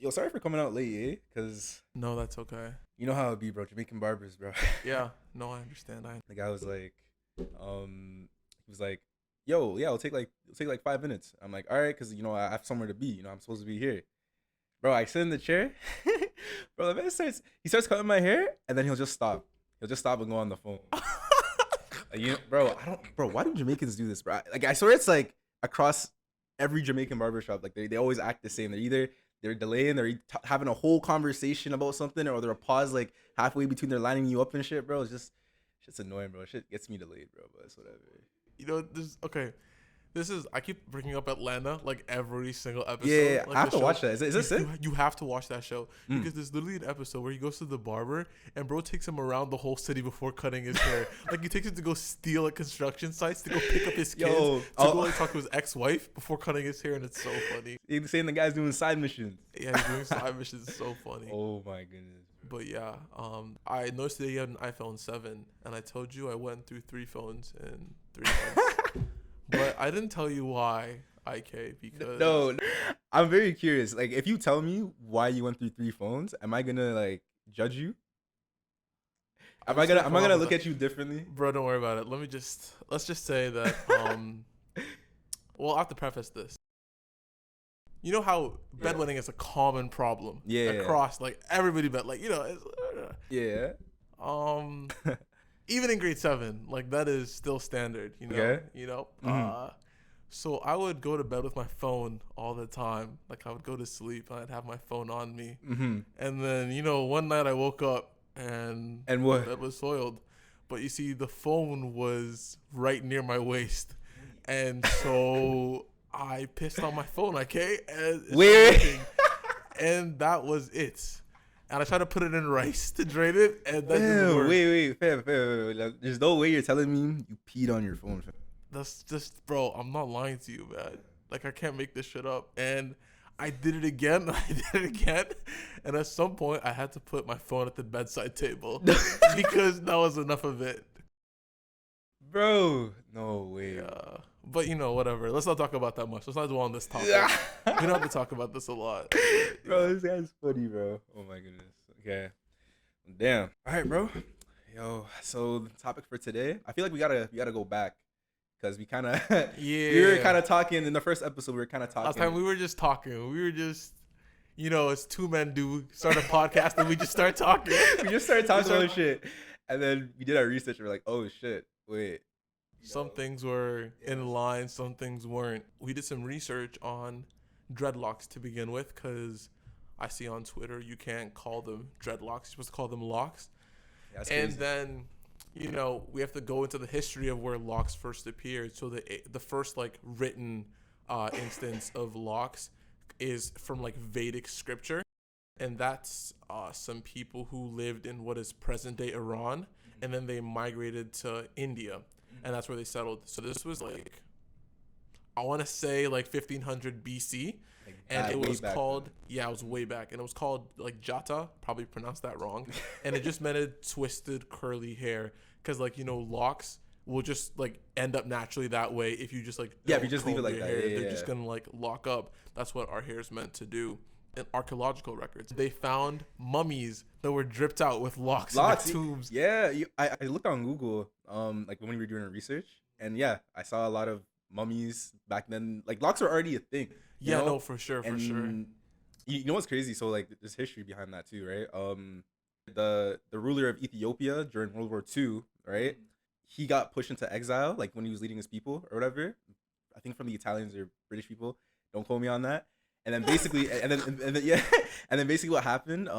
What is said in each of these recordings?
Yo, sorry for coming out late, eh? Cause No, that's okay. you know how it be, bro. Jamaican barbers, bro. Yeah, no, I understand. The guy was like, he was like, "Yo, yeah, it'll take like 5 minutes." I'm like, "All right," cause I have somewhere to be. I'm supposed to be here, bro. I sit in the chair, bro. The man he starts cutting my hair, and then he'll just stop. He'll just stop and go on the phone. Like, bro, I don't, bro. Why do Jamaicans do this, bro? Like, I swear it's like across every Jamaican barbershop. Like, they always act the same. They're delaying, having a whole conversation about something, or they're a pause like halfway between they're lining you up and shit, bro. It's just annoying, bro. Shit gets me delayed, bro. But it's whatever. I keep bringing up Atlanta like every single episode. Yeah, like I have to watch that. Is this it? You have to watch that show because there's literally an episode where he goes to the barber and bro takes him around the whole city before cutting his hair. Like he takes him to go steal at construction sites to go pick up his kids to go like talk to his ex-wife before cutting his hair, and it's so funny. He's saying the guy's doing side missions. Yeah, he's doing side missions. It's so funny. Oh my goodness. But yeah, I noticed today you had an iPhone 7, and I told you I went through 3 phones in 3 months. But I didn't tell you why, IK, because... No, I'm very curious. Like, if you tell me why you went through 3 phones, am I gonna, like, judge you? Am I gonna look at you differently? Bro, don't worry about it. Let's just say that, well, I have to preface this. You know how bedwetting is a common problem across, like, everybody, but, like, it's... Yeah. Even in grade 7, like that is still standard, Okay. So I would go to bed with my phone all the time. Like I would go to sleep and I'd have my phone on me. Mm-hmm. And then, one night I woke up and what? the bed was soiled. But you see, the phone was right near my waist. And so I pissed on my phone, okay? And and that was it. And I tried to put it in rice to drain it, and that didn't work. Wait. Fair. There's no way you're telling me you peed on your phone, fam. That's just, bro, I'm not lying to you, man. Like, I can't make this shit up. And I did it again, and at some point, I had to put my phone at the bedside table because that was enough of it. Bro, no way. Yeah. But, whatever. Let's not talk about that much. Let's not dwell on this topic. We don't have to talk about this a lot. Bro, this guy's funny, bro. Oh, my goodness. Okay. Damn. All right, bro. Yo, so the topic for today, I feel like we gotta go back because we kind of we were kind of talking in the first episode. We were kind of talking. Last time we were just talking. We were just, as 2 men do, start a podcast and we just start talking. We just started talking about shit, and then we did our research. And we're like, oh shit, wait. Some things were in line, some things weren't. We did some research on dreadlocks to begin with because I see on Twitter you can't call them dreadlocks. You're supposed to call them locks. Yeah, and then, we have to go into the history of where locks first appeared. So the first, like, written instance of locks is from, like, Vedic scripture. And that's some people who lived in what is present-day Iran. And then they migrated to India. And that's where they settled. So this was like, I want to say like 1500 BC. And it was called, it was way back. And it was called like jata, probably pronounced that wrong. And it just meant twisted curly hair. Because like, locks will just like end up naturally that way if you just like, if you just leave it like that. They're just going to like lock up. That's what our hair is meant to do. In archaeological records, they found mummies that were dripped out with locks in their tombs. Yeah, I looked on Google, like when we were doing our research, and yeah, I saw a lot of mummies back then. Like locks were already a thing. Yeah, no, for sure. You know what's crazy? So like, there's history behind that too, right? The ruler of Ethiopia during World War II, right? He got pushed into exile, like when he was leading his people or whatever. I think from the Italians or British people. Don't quote me on that. And then basically, and then basically what happened?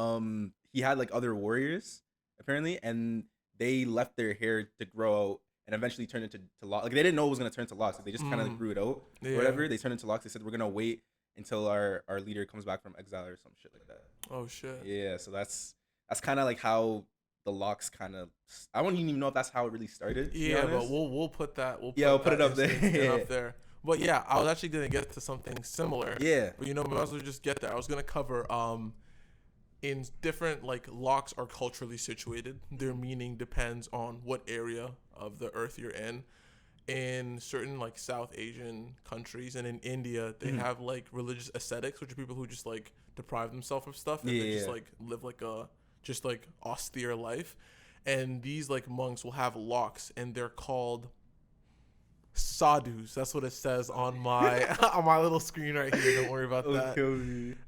He had like other warriors apparently, and they left their hair to grow out and eventually turned into locks. Like they didn't know it was gonna turn to locks. Like, they just kind of like grew it out or whatever. They turned into locks. They said we're gonna wait until our leader comes back from exile or some shit like that. Oh shit. Yeah. So that's kind of like how the locks kind of. I don't even know if that's how it really started. Yeah, but we'll put that. We'll put it up there. Up there. But yeah, I was actually gonna get to something similar. Yeah. But we might as well just get there. I was gonna cover in different like locks are culturally situated. Their meaning depends on what area of the earth you're in. in certain like South Asian countries and in India, they have like religious ascetics, which are people who just like deprive themselves of stuff and they just like live like a just like austere life. And these like monks will have locks, and they're called sadhus. That's what it says on my on my little screen right here. Don't worry about that.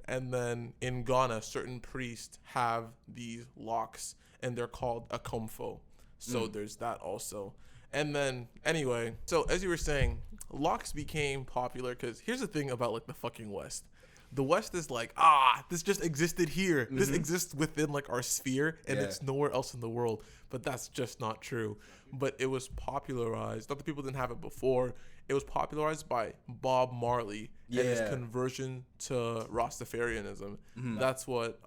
And then in Ghana, certain priests have these locks, and they're called a komfo. So there's that also. And then anyway, so as you were saying, locks became popular because here's the thing about like the fucking West. The West is like, this just existed here. This exists within like our sphere, and it's nowhere else in the world. But that's just not true. But it was popularized. Not that people didn't have it before. It was popularized by Bob Marley and his conversion to Rastafarianism. That's what.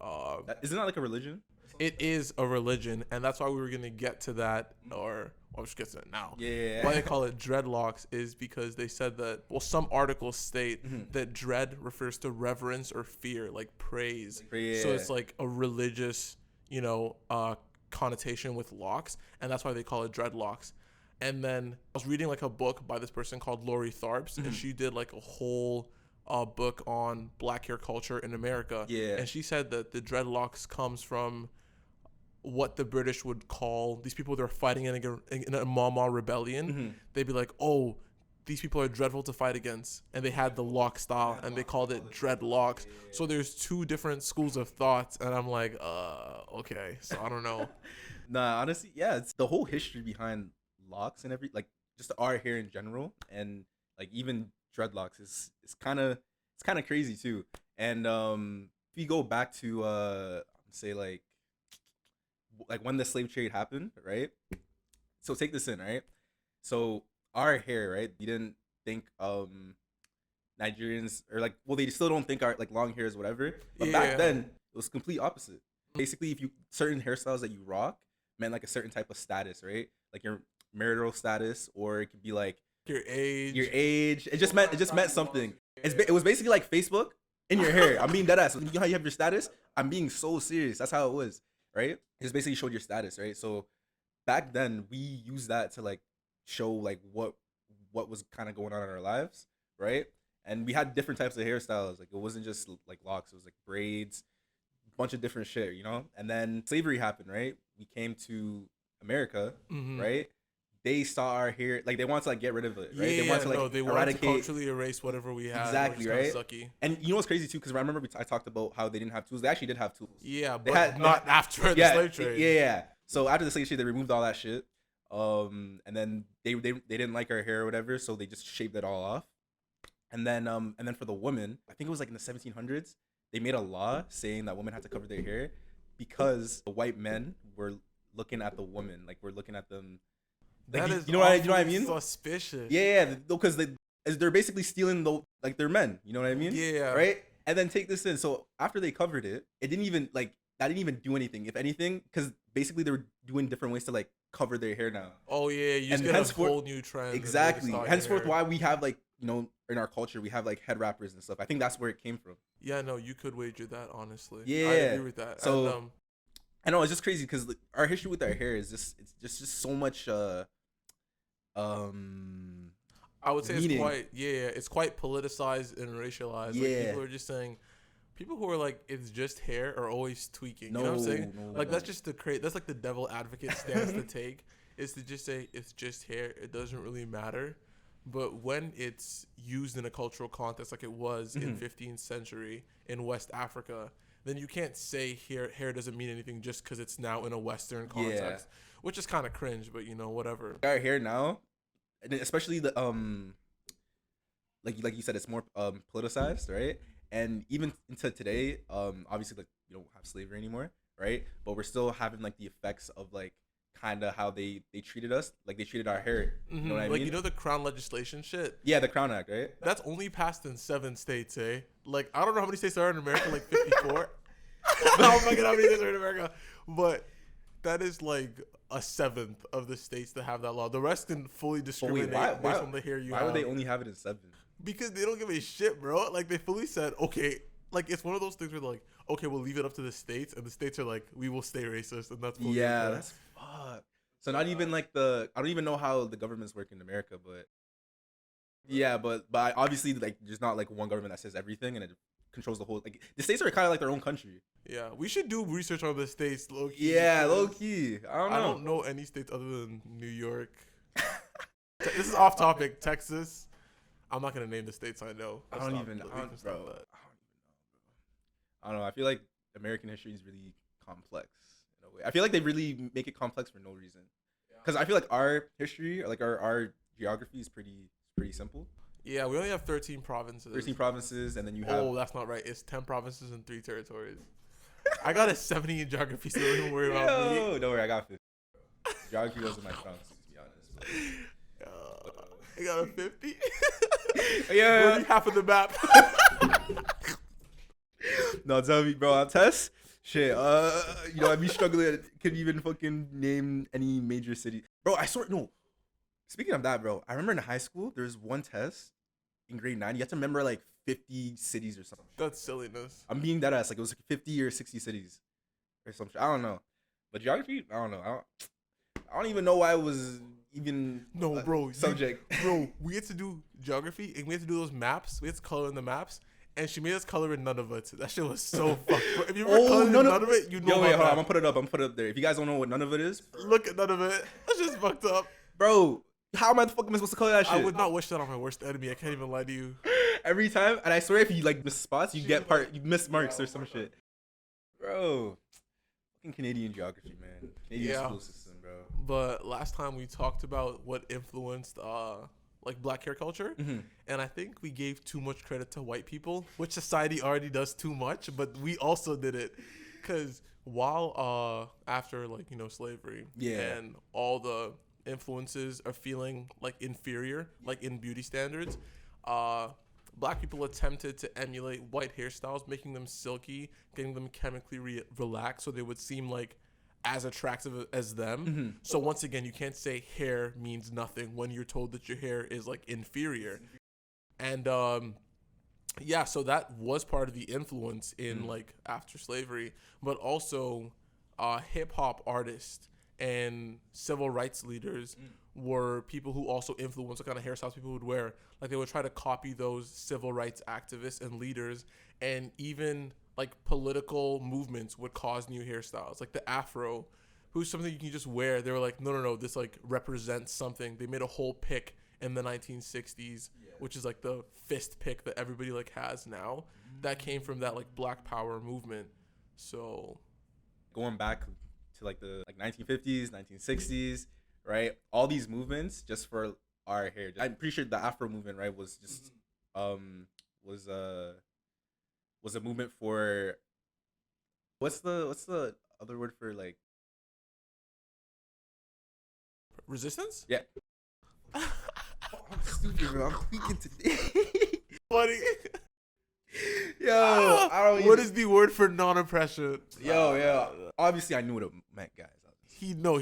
Isn't that like a religion? It is a religion, and that's why we were gonna get to that, or I'll just get to it now. Yeah. Why they call it dreadlocks is because they said that. Well, some articles state that dread refers to reverence or fear, like praise. So it's like a religious, connotation with locks, and that's why they call it dreadlocks. And then I was reading like a book by this person called Lori Tharps, and she did like a whole book on black hair culture in America. Yeah. And she said that the dreadlocks comes from what the British would call these people that are fighting in a Mama rebellion. They'd be like, oh, these people are dreadful to fight against. And they had the lock style, and they called it dreadlocks. So there's two different schools of thoughts, and I'm like, okay. So I don't know. Nah, honestly, yeah, it's the whole history behind locks and like just our hair in general, and like even dreadlocks is kind of crazy too. And if you go back to say like when the slave trade happened, right? So take this in, right? So our hair, right? You didn't think Nigerians, or like, well, they still don't think our like long hair is whatever. But back then it was complete opposite. Basically, if you certain hairstyles that you rock meant like a certain type of status, right? Like your marital status, or it could be like your age. It just meant something. It was basically like Facebook in your hair. I'm being dead ass. You know how you have your status? I'm being so serious. That's how it was, right? It just basically showed your status, right? So back then we used that to like show like what was kind of going on in our lives, right? And we had different types of hairstyles. Like it wasn't just like locks. It was like braids, a bunch of different shit, And then slavery happened, right? We came to America, right? They saw our hair, like they want to like get rid of it, right? They want to culturally erase whatever we had. Exactly, right? Sucky. And you know what's crazy too? Because I remember I talked about how they didn't have tools. They actually did have tools. Yeah, but not after the slave trade. Yeah. So after the slave trade, they removed all that shit. And then they didn't like our hair or whatever, so they just shaved it all off. And then for the women, I think it was like in the 1700s, they made a law saying that women had to cover their hair because the white men were looking at the women, like we're looking at them. Like, you know what I mean? Suspicious. Yeah, because they're basically stealing their men. You know what I mean? Yeah. Right. And then take this in. So after they covered it, it didn't even that didn't even do anything. If anything, because basically they were doing different ways to like cover their hair now. Oh yeah, you just get a whole new trend. Exactly. Henceforth, why we have like in our culture we have like head wrappers and stuff. I think that's where it came from. Yeah, no, you could wager that honestly. Yeah, I agree with that. So and, I know it's just crazy because our history with our hair is just so much. I would say meaning. It's quite politicized and racialized. Yeah. Like people are just saying, people who are like, it's just hair are always tweaking. You know what I'm saying? That's just that's like the devil advocate stance to take, is to just say it's just hair. It doesn't really matter. But when it's used in a cultural context like it was in 15th century in West Africa, then you can't say hair doesn't mean anything just because it's now in a Western context, which is kind of cringe, but whatever. Our hair now, and especially the like you said, it's more politicized, right? And even into today, obviously like we don't have slavery anymore, right? But we're still having like the effects of like kind of how they treated us, like they treated our hair. You know what I mean? Like the Crown legislation shit. Yeah, the Crown Act, right? That's only passed in 7 states, eh? Like I don't know how many states there are in America, like 54. Oh my god, how many states are in America? But that is like a 1/7 of the states that have that law. The rest can fully discriminate based on the hair you have. Why would they only have it in 7? Because they don't give a shit, bro. Like they fully said, okay, like it's one of those things where they're like, okay, we'll leave it up to the states, and the states are like, we will stay racist, and that's that's fuck. So not even like I don't even know how the governments work in America, but yeah, but obviously like there's not like one government that says everything and it controls the whole. Like the states are kind of like their own country. Yeah, we should do research on the states, low key. Yeah, low key. I don't know any states other than New York. This is off topic. Texas. I'm not gonna name the states I know. I don't even know, bro. I don't know. I feel like American history is really complex in a way. I feel like they really make it complex for no reason. Because I feel like our history, like our geography, is pretty simple. Yeah, we only have 13 provinces. 13 provinces, and then you have. Oh, that's not right. It's 10 provinces and 3 territories. I got a 70 in geography, so don't worry about me. Don't worry, I got 50. Geography wasn't my strong suit, to be honest. I got a 50. Yeah, half of the map. No, tell me, bro. On tests, shit. I'd be struggling. I couldn't even fucking name any major city, bro. I swear, no. Speaking of that, bro, I remember in high school there's one test in grade 9. You have to remember like 50 cities or something. That's silliness. I'm being that ass. Like it was like 50 or 60 cities or something. I don't know. But geography, I don't know. I don't even know why it was even bro subject. Bro, we had to do geography and we had to do those maps. We had to color in the maps. And she made us color in none of it. That shit was so fucked. Bro, if you ever colored in none of it, you know. Yo, wait, hold on. I'm gonna put it up. I'm gonna put it up there. If you guys don't know what none of it is, look at none of it. That's just fucked up. Bro, how am I supposed to color that shit? I would not wish that on my worst enemy. I can't even lie to you. Every time, and I swear if you like miss spots, you miss marks or some shit. Bro, fucking Canadian geography, man. Canadian school system, bro. But last time we talked about what influenced like black hair culture, and I think we gave too much credit to white people, which society already does too much, but we also did it because while after like slavery and all the influences are feeling like inferior, like in beauty standards, black people attempted to emulate white hairstyles, making them silky, getting them chemically relaxed so they would seem like as attractive as them. So once again, you can't say hair means nothing when you're told that your hair is like inferior. And so that was part of the influence in like after slavery, but also hip hop artists and civil rights leaders were people who also influenced what kind of hairstyles people would wear. Like they would try to copy those civil rights activists and leaders, and even like political movements would cause new hairstyles, like the afro, who's something you can just wear. They were like, no, this like represents something. They made a whole pick in the 1960s, which is like the fist pick that everybody like has now. That came from that like Black Power movement. So going back to like the 1950s, 1960s, right? All these movements just for our hair. I'm pretty sure the Afro movement, right, was just was a movement for what's the other word for like resistance? Yeah. I'm stupid, bro. I'm tweaking today. Funny. Yo, what is the word for non-oppression? Yo. Obviously, I knew what it meant, guys. He knew.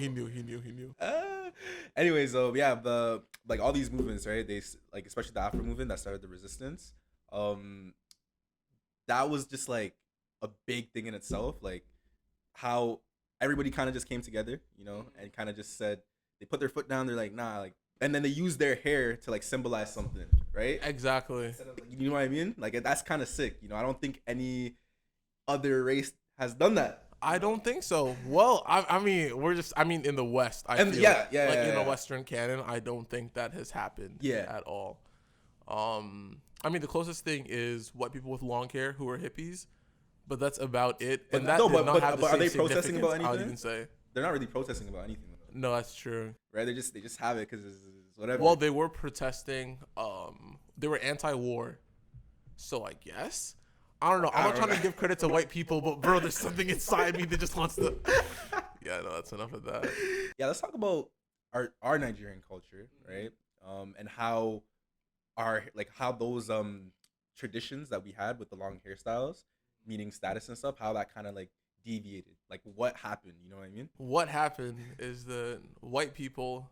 Anyways, the like all these movements, right? They like especially the Afro movement that started the resistance. That was just like a big thing in itself. Like how everybody kind of just came together, and kind of just said they put their foot down. They're like, nah, like, and then they use their hair to like symbolize something, right? Exactly. You know what I mean? Like that's kind of sick. I don't think any other race has done that. I don't think so. Well, I mean, in the West, in the Western canon, I don't think that has happened at all. I mean, the closest thing is white people with long hair who are hippies, but that's about it. But and that are they protesting about anything? I would even say they're not really protesting about anything. No, that's true. Right? They just have it because it's whatever. Well, they were protesting. They were anti-war, so I guess. I don't know. I'm not trying to give credit to white people, but bro, there's something inside me that just wants to. Yeah, no, that's enough of that. Yeah, let's talk about our Nigerian culture, right? And how those traditions that we had with the long hairstyles, meaning status and stuff, how that kind of like deviated. Like what happened? You know what I mean? What happened is that white people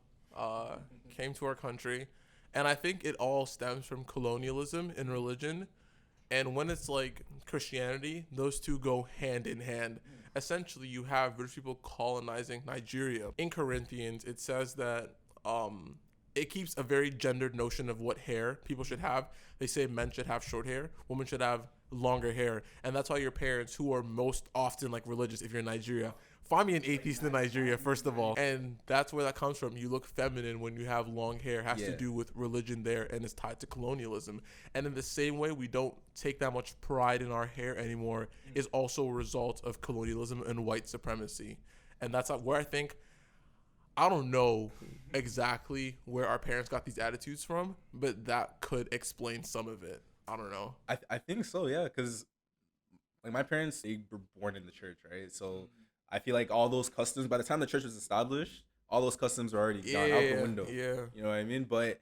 came to our country, and I think it all stems from colonialism and religion. And when it's like Christianity, those two go hand in hand. essentially you have British people colonizing Nigeria. In Corinthians, it says that it keeps a very gendered notion of what hair people should have. They say men should have short hair, women should have longer hair, and that's why your parents, who are most often like religious, if you're in Nigeria, find me an atheist in Nigeria first of all, and that's where that comes from. You look feminine when you have long hair. It has to do with religion there, and it's tied to colonialism. And in the same way, we don't take that much pride in our hair anymore is also a result of colonialism and white supremacy. And that's where I think, I don't know exactly where our parents got these attitudes from, but that could explain some of it. I don't know. I think so, yeah, because like my parents, they were born in the church, right? So I feel like all those customs, by the time the church was established, all those customs were already gone out the window. Yeah. You know what I mean? But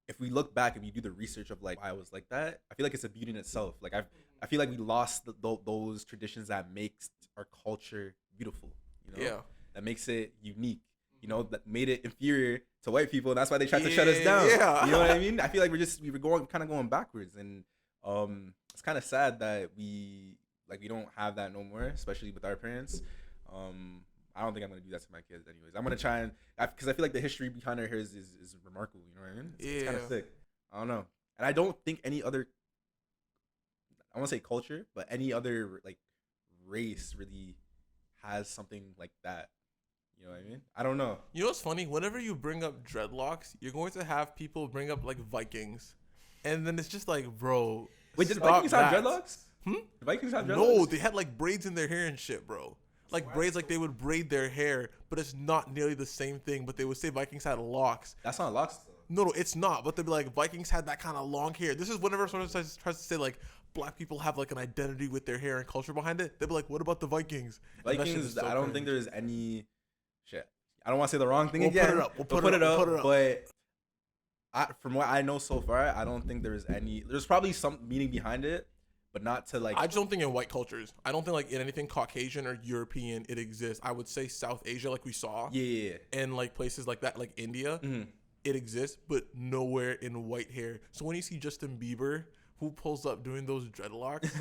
if we look back and we do the research of like why I was like that, I feel like it's a beauty in itself. Like I feel like we lost those traditions that makes our culture beautiful. You know? Yeah. That makes it unique. You know, that made it inferior to white people, and that's why they tried to shut us down. Yeah. You know what I mean? I feel like we were going backwards, and it's kind of sad that we don't have that no more, especially with our parents. I don't think I'm gonna do that to my kids, anyways. I'm gonna try and because I feel like the history behind our hair is remarkable. You know what I mean? It's kind of sick. I don't know, and I don't think any other, I want to say culture, but any other like race really has something like that. You know what I mean? I don't know. You know what's funny? Whenever you bring up dreadlocks, you're going to have people bring up like Vikings, and then it's just like, bro. Wait, did Vikings have dreadlocks? Hmm? The Vikings have dreadlocks? No, they had like braids in their hair and shit, bro. Like braids, like they would braid their hair, but it's not nearly the same thing. But they would say Vikings had locks. That's not locks, No, though. it's not. But they'd be like, Vikings had that kind of long hair. This is whenever someone tries to say like black people have like an identity with their hair and culture behind it. They'd be like, what about the Vikings? Vikings, I don't think there's any shit. I don't want to say the wrong thing We'll again. put it up. We'll put it up. But from what I know so far, I don't think there's any. There's probably some meaning behind it, but not to like. I just don't think in white cultures. I don't think like in anything Caucasian or European it exists. I would say South Asia, like we saw. Yeah. And like places like that, like India, it exists, but nowhere in white hair. So when you see Justin Bieber, who pulls up doing those dreadlocks,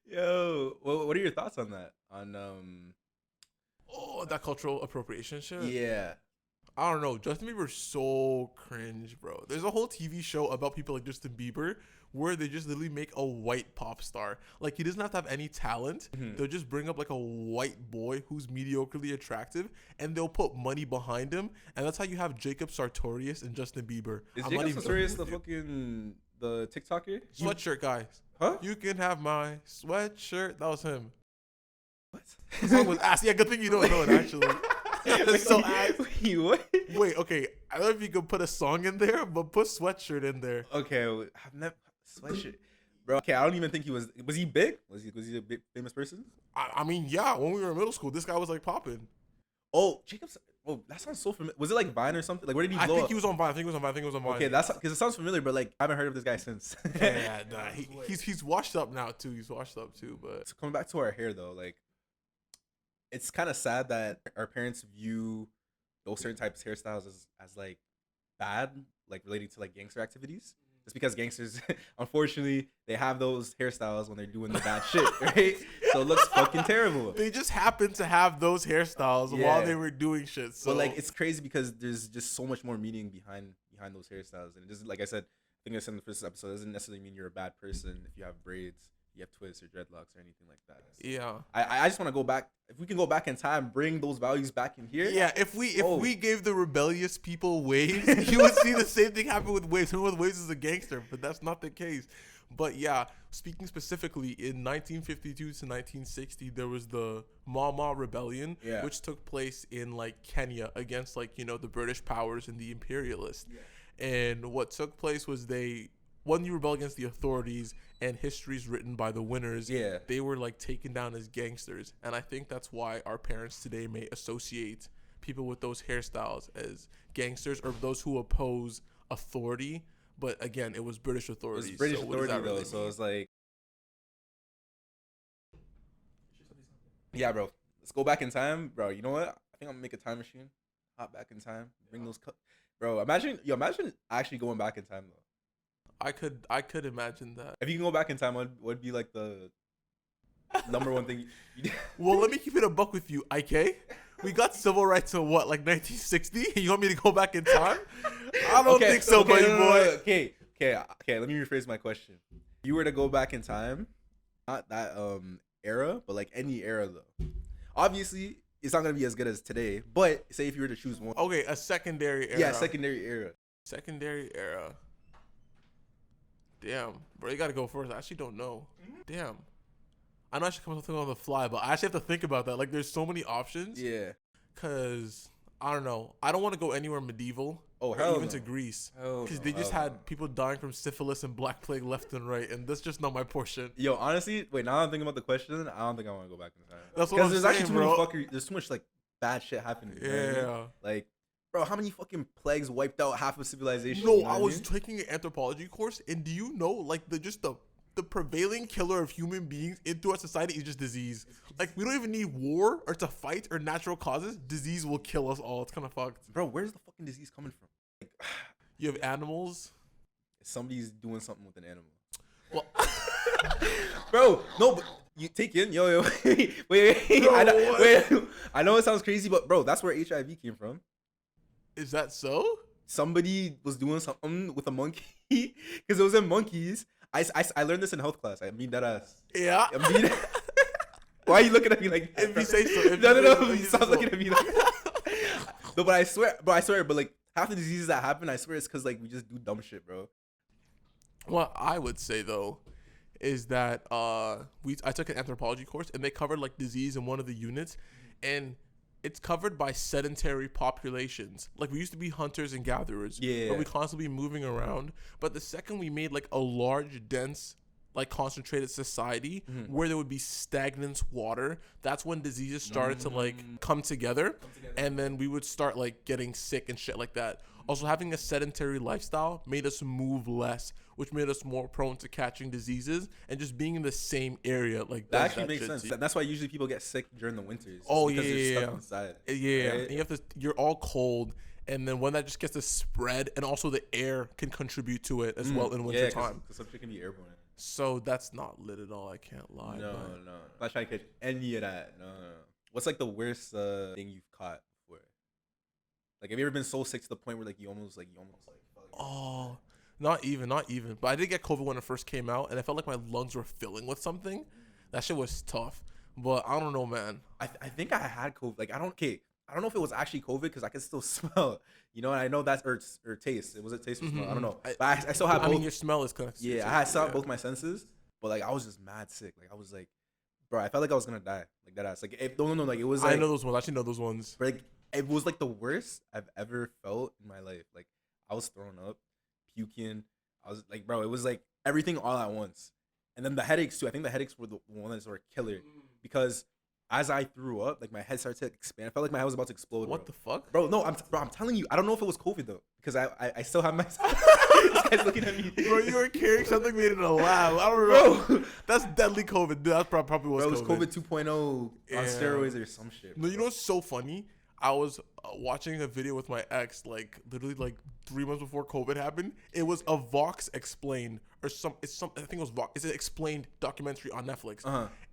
yo, what are your thoughts on that? that cultural appropriation shit. Yeah. I don't know. Justin Bieber's so cringe, bro. There's a whole TV show about people like Justin Bieber where they just literally make a white pop star. Like, he doesn't have to have any talent. They'll just bring up like a white boy who's mediocrely attractive, and they'll put money behind him. And that's how you have Jacob Sartorius and Justin Bieber. Is Jacob Sartorius the fucking the TikToker? Sweatshirt guy. Huh? You can have my sweatshirt. That was him. What? The song was ass. Yeah, good thing you don't know it, actually. It's so ass. Wait, what? Wait, okay. I don't know if you could put a song in there, but put sweatshirt in there. Okay, I've never sweatshirt, bro. Okay, I don't even think he was. Was he big? Was he a big famous person? I mean, yeah. When we were in middle school, this guy was like popping. Oh, Jacob's. Oh, that sounds so familiar. Was it like Vine or something? Like, where did he blow I think up? he was on Vine. I think he was on Vine. Okay, that's because it sounds familiar, but like I haven't heard of this guy since. Yeah, nah, he's washed up now too. But So coming back to our hair though, like it's kind of sad that our parents view those certain types of hairstyles as like bad, like relating to like gangster activities. Just because gangsters, unfortunately, they have those hairstyles when they're doing the bad shit, right? So it looks fucking terrible. they just happened to have those hairstyles while they were doing shit. So but like it's crazy because there's just so much more meaning behind those hairstyles, and it doesn't, like I said, I think I said in the first episode, it doesn't necessarily mean you're a bad person if you have braids, you have twists or dreadlocks or anything like that. So yeah, I just want to go back. If we can go back in time, bring those values back in here. yeah. If we gave the rebellious people waves, you would see the same thing happen with waves. Who with waves is a gangster, but that's not the case. But yeah, speaking specifically, in 1952 to 1960, there was the Mama Rebellion, which took place in like Kenya against like the British powers and the imperialists. Yeah. And what took place was when you rebel against the authorities and history's written by the winners, they were like taken down as gangsters. And I think that's why our parents today may associate people with those hairstyles as gangsters or those who oppose authority. But again, it was British authorities. It was British authority though, really so it's like, yeah, bro. Let's go back in time, bro. You know what? I think I'm gonna make a time machine, hop back in time, bring those bro. Imagine actually going back in time though. I could imagine that. If you can go back in time, what would be like the Number one thing. Well, let me keep it a buck with you, IK. We got civil rights in what, like 1960? You want me to go back in time? I don't think so, buddy boy. Okay. Let me rephrase my question. If you were to go back in time, not that era, but like any era though. Obviously, it's not gonna be as good as today. But say if you were to choose one. Okay, a secondary era. Yeah, secondary era. Secondary era. Damn, bro, you gotta go first. I actually don't know. Damn. I know I should come up with something on the fly, but I actually have to think about that. Like, there's so many options. Yeah. Cause I don't know. I don't want to go anywhere medieval. Oh, or hell even no. to Greece. Hell Because no, they just hell had people dying from syphilis and black plague left and right, and that's just not my portion. Yo, honestly, wait. Now I'm thinking about the question. I don't think I want to go back in time. That's what I'm Because there's saying, actually too bro. many fuckery. There's too much like bad shit happening. You know what I mean? Yeah. Like, bro, how many fucking plagues wiped out half of civilization? No, You know I what was mean? taking an anthropology course, and do you know, like, the prevailing killer of human beings into our society is just disease. Like, we don't even need war or to fight or natural causes. Disease will kill us all. It's kind of fucked. Bro, where's the fucking disease coming from? Like, You have animals. somebody's doing something with an animal. Well, Bro, no, but you take in, yo, wait. Bro, I know it sounds crazy, but bro, that's where HIV came from. is that so? Somebody was doing something with a monkey because it was in monkeys. I learned this in health class. I mean that ass. Yeah. I mean, why are you looking at me like that? If you say so. No. Stop looking at me like that. No, but I swear, but like half the diseases that happen, I swear it's because like we just do dumb shit, bro. What I would say though is that I took an anthropology course and they covered like disease in one of the units, and it's covered by sedentary populations. Like, we used to be hunters and gatherers. Yeah. But we constantly moving around. But the second we made like a large, dense, like concentrated society where there would be stagnant water, that's when diseases started to like come together, and then we would start like getting sick and shit like that. Also, having a sedentary lifestyle made us move less, which made us more prone to catching diseases, and just being in the same area like That actually makes sense. That's why usually people get sick during the winters. Oh, because they're yeah. stuck inside. Yeah, right? and you have to. You're all cold, and then when that just gets to spread, and also the air can contribute to it as well in winter time. Because some shit can be airborne. So that's not lit at all. I can't lie. No. but- I'm not trying to catch any of that. No. What's like the worst thing you've caught before? Like, have you ever been so sick to the point where like you almost like felt like Oh, not even. But I did get COVID when it first came out, and I felt like my lungs were filling with something. That shit was tough. But I don't know, man. I think I had COVID. Like, I don't know if it was actually COVID because I can still smell. You know, and I know that's or taste. Was it taste or smell? I don't know. But I still have I both. mean, your smell is connected. Yeah, I had still have both my senses, but like I was just mad sick. Like I was like, bro, I felt like I was gonna die. Like that ass. Like no, like it was. Like, I know those ones. I actually know those ones. Like it was like the worst I've ever felt in my life. Like I was throwing up, puking. I was like, bro, it was like everything all at once. And then the headaches too. I think the headaches were the ones that were killer because as I threw up, like my head started to expand. I felt like my head was about to explode. What the fuck, bro? No, I'm telling you, I don't know if it was COVID though because I still have my. This guy's looking at me. Bro, you were carrying something made in a lab. I don't know. Bro, That's deadly COVID. Dude, that's probably was bro, it was COVID. COVID 2.0 on steroids or some shit. No, you know what's so funny? I was watching a video with my ex, like literally like 3 months before COVID happened. It was a Vox Explained or I think it was Vox. It's an explained documentary on Netflix,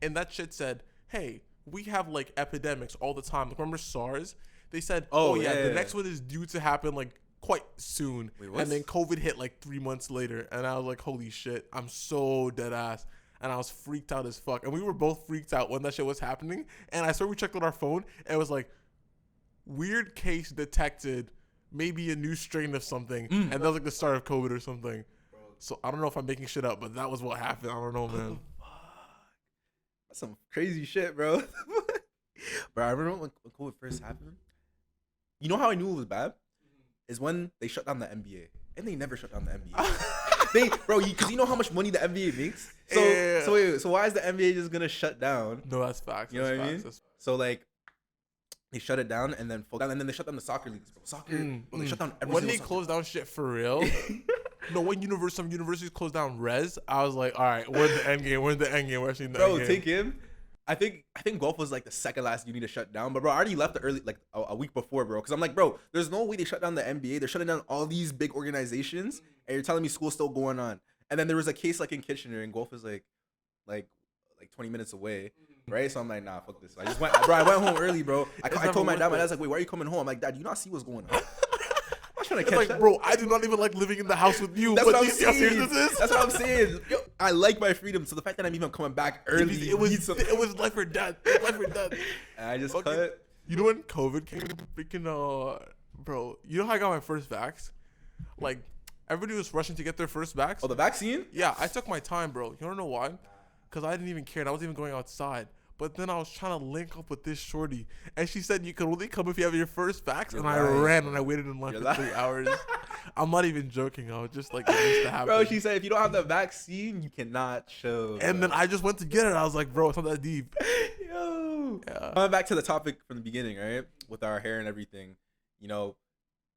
and that shit said, "Hey, we have like epidemics all the time. Like, remember SARS? They said, oh yeah, the next one is due to happen like quite soon." Wait, and then COVID hit like 3 months later, and I was like, holy shit, I'm so dead ass. And I was freaked out as fuck. And we were both freaked out when that shit was happening. And I swear we checked on our phone, and it was like, weird case detected, maybe a new strain of something. And that was like the start of COVID or something. So I don't know if I'm making shit up, but that was what happened. I don't know, man. That's some crazy shit, bro. Bro, I remember when COVID first happened. You know how I knew it was bad? Is when they shut down the NBA. And they never shut down the NBA. Because you know how much money the NBA makes? So why is the NBA just going to shut down? No, that's facts. You know what I mean? So, like, they shut it down and then they shut down the soccer leagues, bro. They shut down every When single they soccer. closed down shit for real. No, when some universities closed down res, I was like, all right, where's the end game? We're actually in the end game. Take him. I think golf was like the second last uni to shut down, but bro, I already left the early, like a week before, bro. Because I'm like, bro, there's no way they shut down the NBA. They're shutting down all these big organizations, and you're telling me school's still going on. And then there was a case like in Kitchener, and golf is like like 20 minutes away, right? So I'm like, nah, fuck this. I just went, bro. I went home early, bro. I told my dad. My dad's like, wait, why are you coming home? I'm like, Dad, do you not see what's going on? I'm trying to catch like, that. bro, I do not even like living in the house with you. That's but what I'm you see how serious saying. this is? That's what I'm saying. Yo, I like my freedom. So the fact that I'm even coming back early, it was life or death. Life or death. And I just Okay. cut. You know when COVID came, freaking bro. You know how I got my first vax? Like everybody was rushing to get their first vax. Oh, the vaccine? Yeah, I took my time, bro. You wanna know why? Because I didn't even care. And I wasn't even going outside. But then I was trying to link up with this shorty, and she said you could only come if you have your first vax. You're and I lying. ran and I waited in line for 3 hours. I'm not even joking. I was just like, it used to happen. Bro, she said if you don't have the vaccine, you cannot show. And then I just went to get it. I was like, bro, it's not that deep. Yo. Yeah. Coming back to the topic from the beginning, right? With our hair and everything, you know,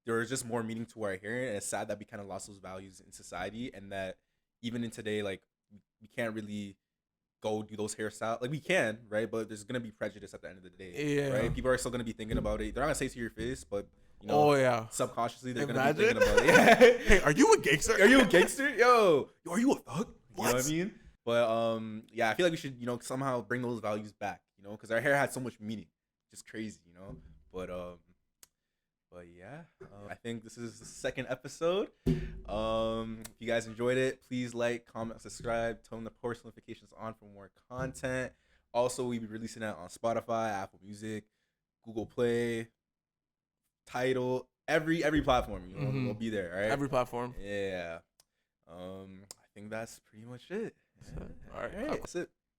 there was just more meaning to our hair, and it's sad that we kind of lost those values in society, and that even in today, like, we can't really go do those hairstyles. Like, we can, right? But there's gonna be prejudice at the end of the day, Yeah. right? People are still gonna be thinking about it. They're not gonna say it to your face, but you know, Oh yeah. subconsciously they're gonna Imagine. be thinking about it. Hey, are you a gangster? Are you a gangster? Yo, are you a thug? You know What? what I mean? But yeah, I feel like we should, you know, somehow bring those values back, you know, because our hair had so much meaning, just crazy, you know. But yeah, I think this is the second episode. If you guys enjoyed it, please like, comment, subscribe, turn the post notifications on for more content. Also, we'll be releasing that on Spotify, Apple Music, Google Play, Tidal, every platform. You know, we'll be there. All right. Every platform. Yeah. I think that's pretty much it. All right. That's it.